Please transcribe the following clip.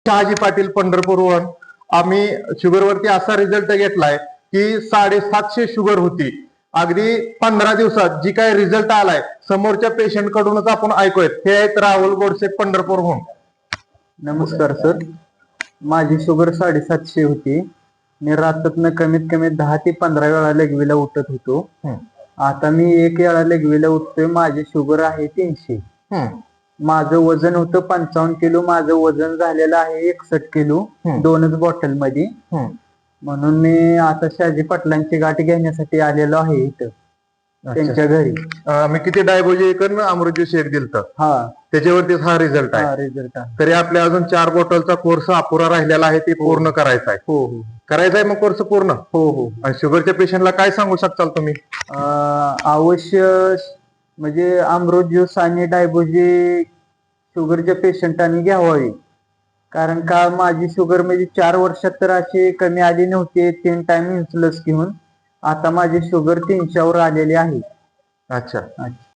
शहाजी पाटील पंढरपूरहून आम्ही शुगरवरती असा रिझल्ट घेतलाय की 750 शुगर होती. अगदी 15 दिवसात जी काय रिझल्ट आलाय समोरच्या पेशंट कडूनच आपण ऐकूयात. हे आहेत राहुल गोडसे पंढरपूरहून. नमस्कार सर, माझी शुगर 750 होती. मी रात्रीतनं कमीत कमी 10 ते 15 वेळा लेगवीला उठत होतो. आता मी 1 वेळा लेगवीला उठतोय. माझी शुगर आहे 300. माझं वजन होतं 55 किलो. माझं वजन झालेलं आहे 61 किलो 2च बॉटल मध्ये. म्हणून मी आता शहाजी पाटलांची गाठ घेण्यासाठी आलेलो आहे इथं त्यांच्या घरी. मी किती डायबोजी अमृत शेक दिलत, त्याच्यावरती हा रिझल्ट आहे. रिझल्ट आहे. तरी आपल्या अजून 4 बॉटलचा कोर्स अपुरा राहिलेला आहे, ते पूर्ण करायचा आहे. हो हो करायचा आहे मग कोर्स पूर्ण. हो हो. आणि शुगरच्या पेशंटला काय सांगू शकताल तुम्ही? अवश्य म्हणजे अमृत ज्यूस आणि डायबोजी शुगरच्या पेशंटांनी घ्यावावी. कारण का माझी शुगर म्हणजे 4 वर्षात तर अशी कमी आली नव्हती. 3 टाइम इन्सुलिन घेऊन आता माझी शुगर 300 वर आलेली आहे. अच्छा.